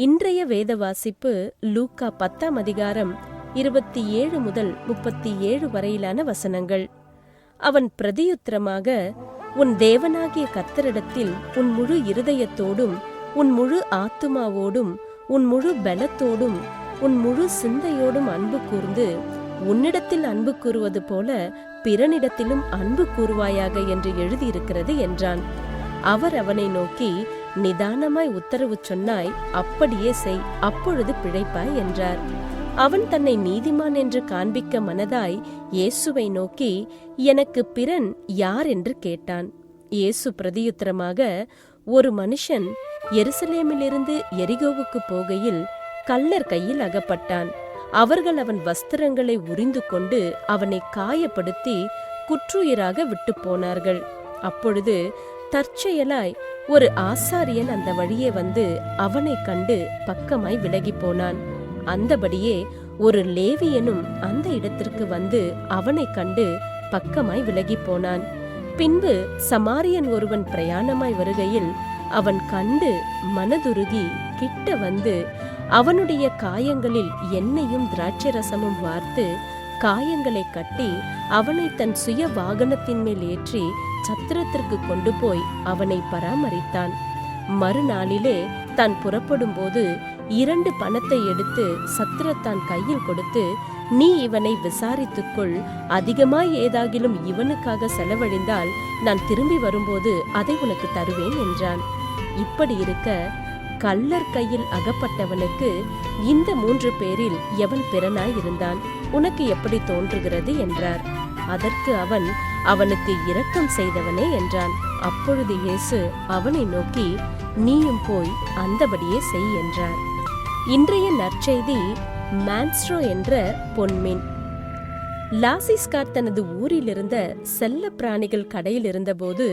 இன்றைய வேத வாசிப்பு லூக்கா 10ஆம் அதிகாரம் 27 முதல் 37 வரையிலான வசனங்கள். அவன் பிரதியுத்தரமாக, உன் தேவனாகிய கர்த்தரிடத்தில் உன் முழு இருதயத்தோடும் உன் முழு ஆத்துமாவோடும் உன் முழு பலத்தோடும் உன் முழு சிந்தையோடும் அன்பு கூர்ந்து உன்னிடத்தில் அன்பு கூறுவது போல பிறனிடத்திலும் அன்பு கூறுவாயாக என்று எழுதியிருக்கிறது என்றான். அவர் அவனை நோக்கி, நிதானமாய் உத்தரவு சொன்னாய், அப்படியே செய், அப்பொழுது பிழைப்பாய் என்றார். அவன் தன்னை நீதிமான் என்று காண்பிக்க மனதாய் இயேசுவை நோக்கி, எனக்கு பிறன் யார் என்று கேட்டான். இயேசு பிரதியுத்தரமாக, ஒரு மனுஷன் எருசலேமிலிருந்து எரிகோவுக்கு போகையில் கள்ளர் கையில் அகப்பட்டான். அவர்கள் அவன் வஸ்திரங்களை உரிந்து கொண்டு அவனை காயப்படுத்தி குற்றுயிராக விட்டு போனார்கள். அப்பொழுது தற்செயலாய் ஒரு ஆசாரியன் அந்த வழியே வந்து அவனை கண்டு பக்கமாய் விலகி போனான். அந்தபடியே ஒரு லேவியனும் அந்த இடத்திற்கு வந்து அவனை கண்டு பக்கமாய் விலகி போனான். பின்பு சமாரியன் ஒருவன் பிரயாணமாய் வருகையில் அவன் கண்டு மனதுருகி கிட்ட வந்து அவனுடைய காயங்களில் எண்ணெயும் திராட்சரசமும் வார்த்து காயங்களை கட்டி அவனை தன் சுய வாகனத்தின் மேல் ஏற்றி சத்திரத்திற்கு கொண்டு போய் அவனை பராமரித்தான். மறுநாளிலே தான் புறப்படும் போது 2 பணத்தை எடுத்து சத்திரத்தான் கையில் கொடுத்து, நீ இவனை விசாரித்துக்கொள், அதிகமாய் ஏதாகிலும் இவனுக்காக செலவழிந்தால் நான் திரும்பி வரும்போது அதை உனக்கு தருவேன் என்றான். இப்படி இருக்க கள்ளர் கையில் அகப்பட்டவனுக்கு இந்த 3 பேரில் எவன் பிறனாய் இருந்தான், உனக்கு எப்படி தோன்றுகிறது என்றார். அதற்கு அவன், அவனுக்கு இரக்கம் செய்தவனே என்றான். அப்பொழுது இயேசு அவனை நோக்கி, நீயும் போய் அந்தபடியே செய் என்றார். இன்றைய நற்செய்தி மான்ஸ்ட்ரோ என்ற பொன்மீன். லாசிஸ்கார் தனது ஊரில் இருந்த செல்ல பிராணிகள் கடையில் இருந்தபோது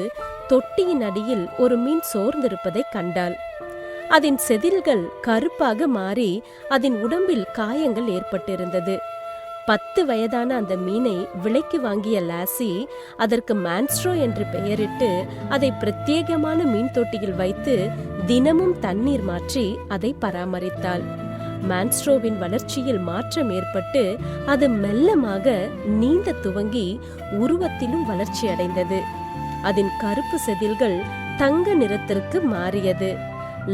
தொட்டியின் அடியில் ஒரு மீன் சோர்ந்திருப்பதை கண்டாள். அதன் செதில்கள் கருப்பாக மாறி அதன் உடம்பில் காயங்கள் ஏற்பட்டிருந்தது. 10 வயதான அந்த மீனை விலைக்கு வாங்கிய லாசி அதற்கு மான்ஸ்ட்ரோ என்று பெயரிட்டு அதை பிரத்யேகமான மீன் தொட்டியில் வைத்து தினமும் தண்ணீர் மாற்றி அதை பராமரித்தாள். மான்ஸ்ட்ரோவின் வளர்ச்சியில் மாற்றம் ஏற்பட்டு அது மெல்லமாக நீந்த துவங்கி உருவத்திலும் வளர்ச்சி அடைந்தது. அதன் கருப்பு செதில்கள் தங்க நிறத்திற்கு மாறியது.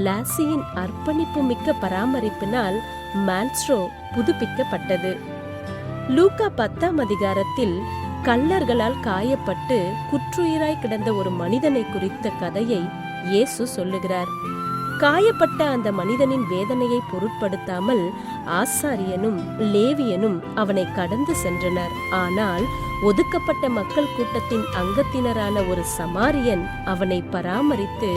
லாசியின் அர்ப்பணிப்பு மிக்க பராமரிப்பினால் மான்ஸ்ட்ரோ புதுப்பிக்கப்பட்டது. லூக்கா 10ஆம் அதிகாரத்தில் கள்ளர்களால் காயப்பட்டு குற்றுயிராய் கிடந்த ஒரு மனிதனை குறித்த கதையை இயேசு சொல்லுகிறார். காயப்பட்ட அந்த மனிதனின் வேதனையை பொருட்படுத்தாமல் ஆசாரியனும் லேவியனும் அவனை கடந்து சென்றனர். ஆனால் ஒதுக்கப்பட்ட மக்கள் கூட்டத்தின் அங்கத்தினரான ஒரு சமாரியன் அவனை பராமரித்து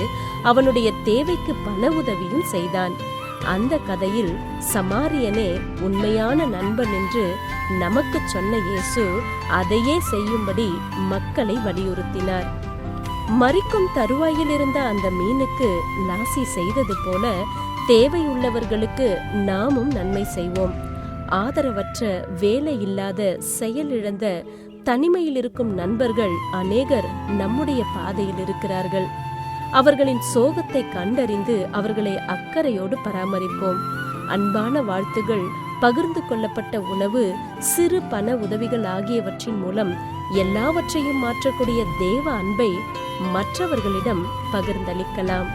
அவனுடைய தேவைக்கு பண உதவியும் செய்தான். அந்த கதையில் சமாரியனே உண்மையான நண்பன் என்று நமக்கு சொன்ன இயேசு அதையே செய்யும்படி மக்களை வலியுறுத்தினார். மரிக்கும் தருவாயில் இருந்த அந்த மீனுக்கு லாசி செய்தது போல தேவையுள்ளவர்களுக்கு நாமும் நன்மை செய்வோம். ஆதரவற்ற, வேலை இல்லாத, செயலிழந்த, தனிமையில் இருக்கும் நண்பர்கள் அநேகர் நம்முடைய பாதையில் இருக்கிறார்கள். அவர்களின் சோகத்தை கண்டறிந்து அவர்களை அக்கறையோடு பராமரிப்போம். அன்பான வாழ்த்துகள், பகிர்ந்து கொள்ளப்பட்ட உணவு, சிறு பண உதவிகள் ஆகியவற்றின் மூலம் எல்லாவற்றையும் மாற்றக்கூடிய தேவ அன்பை மற்றவர்களிடம் பகிர்ந்தளிக்கலாம்.